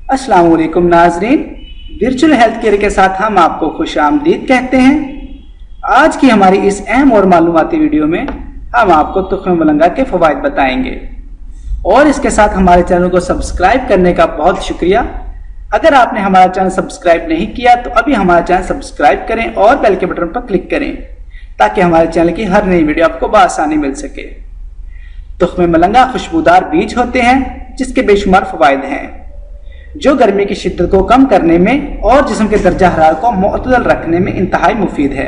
अस्सलाम वालेकुम नाजरीन, वर्चुअल हेल्थ केयर के साथ हम आपको खुश आमदीद कहते हैं। आज की हमारी इस अहम और मालूमाती वीडियो में हम आपको तुख्मे मलंगा के फवाइद बताएंगे और इसके साथ हमारे चैनल को सब्सक्राइब करने का बहुत शुक्रिया। अगर आपने हमारा चैनल सब्सक्राइब नहीं किया तो अभी हमारा चैनल सब्सक्राइब करें और बेल के बटन पर क्लिक करें ताकि हमारे चैनल की हर नई वीडियो आपको बआसानी मिल सके। तुख्मे मलंगा खुशबूदार बीज होते हैं जिसके बेशुमार फवाइद हैं जो गर्मी की शिद्दत को कम करने में और जिस्म के दर्जा हरारत को मुअतदल रखने में इंतहाई मुफीद है।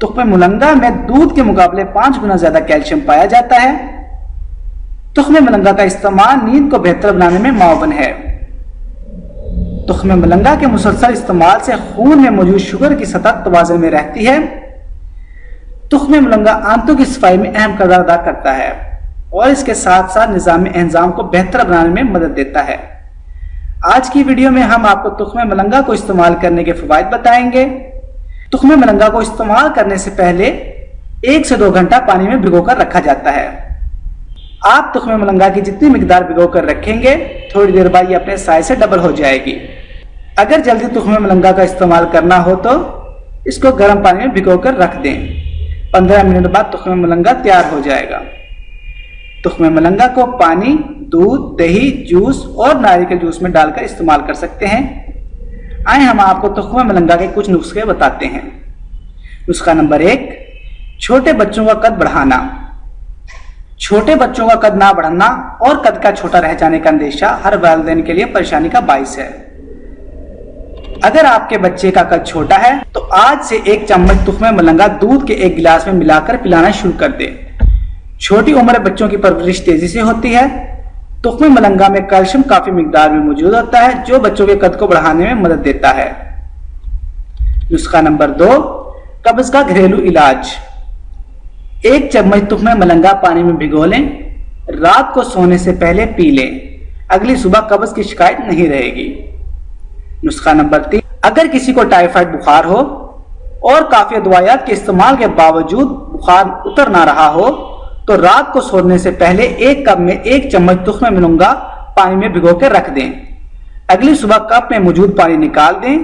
तुख्मे मलंगा में दूध के मुकाबले 5 गुना ज्यादा कैल्शियम पाया जाता है। तुख्मे मलंगा का इस्तेमाल नींद को बेहतर बनाने में मुआवन है। तुख्मे मलंगा के मुसलसल इस्तेमाल से खून में मौजूद शुगर की सतह तवाज़ुन में रहती है। तुख्मे मलंगा आंतों की सफाई में अहम किरदार अदा करता है और इसके साथ साथ निज़ाम एंजाम को बेहतर बनाने में मदद देता है। आज की वीडियो में हम आपको तुख्मे मलंगा को इस्तेमाल करने के फवाइद बताएंगे। तुख्मे मलंगा को इस्तेमाल करने से पहले 1 से 2 घंटा पानी में भिगोकर रखा जाता है। आप तुख्मे मलंगा की जितनी मिकदार भिगोकर रखेंगे थोड़ी देर बाद ये अपने साइज से डबल हो जाएगी। अगर जल्दी तुख्मे मलंगा का इस्तेमाल करना हो तो इसको गर्म पानी में भिगोकर रख दें। 15 मिनट बाद तुख्मे मलंगा तैयार हो जाएगा। तुख्मे मलंगा को पानी, दूध, दही, जूस और नारियल के जूस में डालकर इस्तेमाल कर सकते हैं। आए हम आपको तुख्मे मलंगा के कुछ नुस्खे बताते हैं। नुस्खा नंबर 1, छोटे बच्चों का कद बढ़ाना। छोटे बच्चों का कद ना बढ़ना और कद का छोटा रह जाने का अंदेशा हर वालिदैन के लिए परेशानी का बाइस है। अगर आपके बच्चे का कद छोटा है तो आज से 1 चम्मच तुख्मे मलंगा दूध के 1 गिलास में मिलाकर पिलाना शुरू कर दें। छोटी उम्र बच्चों की परवरिश तेजी से होती है। तुख्मे मलंगा में कैल्शियम काफी मिकदार में मौजूद होता है जो बच्चों के कद को बढ़ाने में मदद देता है। नुस्खा नंबर 2, कब्ज का घरेलू इलाज। 1 चम्मच तुख्मे मलंगा पानी में भिगो लें। रात को सोने से पहले पी लें। अगली सुबह कब्ज की शिकायत नहीं रहेगी। नुस्खा नंबर 3, अगर किसी को टाइफाइड बुखार हो और काफी दवाइयात के इस्तेमाल के बावजूद बुखार उतर ना रहा हो तो रात को सोने से पहले 1 कप में 1 चम्मच तुख्मे मलंगा पानी में भिगो कर रख दें। अगली सुबह कप में मौजूद पानी निकाल दें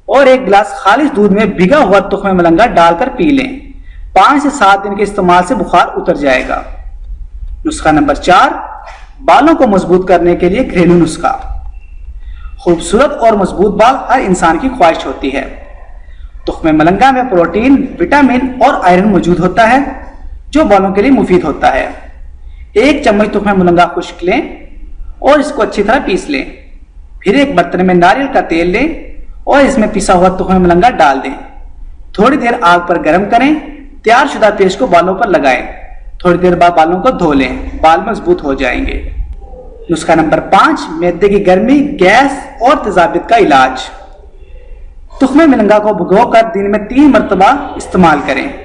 और 1 गिलास खालिश दूध में भिगा हुआ तुख्मे मलंगा डालकर पी लें। 5 से 7 दिन के इस्तेमाल से बुखार उतर जाएगा। नुस्खा नंबर 4, बालों को मजबूत करने के लिए घरेलू नुस्खा। खूबसूरत और मजबूत बाल हर इंसान की ख्वाहिश होती है। तुख्मे मलंगा में प्रोटीन, विटामिन और आयरन मौजूद होता है जो बालों के लिए मुफीद होता है। 1 चम्मच तुख्मे मलंगा खुश्क लें और इसको अच्छी तरह पीस लें। फिर एक बर्तन में नारियल का तेल लें और इसमें पिसा हुआ तुख्मे मलंगा डाल दें। थोड़ी देर आग पर गर्म करें। तैयारशुदा पेस्ट को बालों पर लगाएं। थोड़ी देर बाद बालों को धो लें। बाल मजबूत हो जाएंगे। नुस्खा नंबर 5, मैदे की गर्मी, गैस और तेजाबियत का इलाज। तुख्मे मलंगा को भिगोकर दिन में 3 मरतबा इस्तेमाल करें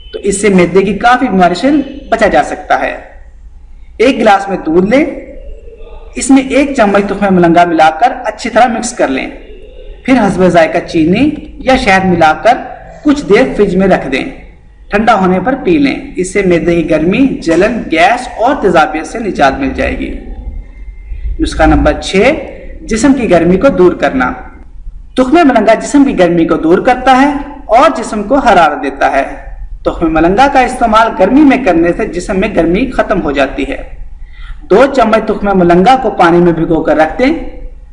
तो इससे मैदे की काफी बीमारी से बचा जा सकता है। 1 गिलास में दूध लें। इसमें 1 चम्मच तुख्मे मलंगा मिलाकर अच्छी तरह मिक्स कर लें। फिर हस्बे जायका चीनी या शहद मिलाकर कुछ देर फ्रिज में रख दें। ठंडा होने पर पी लें। इससे मैदे की गर्मी, जलन, गैस और तेजाबियत से निजात मिल जाएगी। नुस्खा नंबर 6, जिस्म की गर्मी को दूर करना। तुख्मे मलंगा जिस्म की गर्मी को दूर करता है और जिस्म को हरारत देता है। तुख्मे मलंगा का इस्तेमाल गर्मी में करने से जिस्म में गर्मी खत्म हो जाती है। 2 चम्मच तुख्मे मलंगा को पानी में भिगोकर रख दें।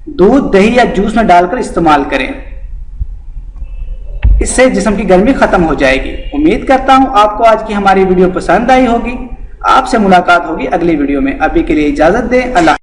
दूध, दही या जूस में डालकर इस्तेमाल करें। इससे जिस्म की गर्मी खत्म हो जाएगी। उम्मीद करता हूं आपको आज की हमारी वीडियो पसंद आई होगी। आपसे मुलाकात होगी अगली वीडियो में। अभी के लिए इजाजत दें। अल्लाह।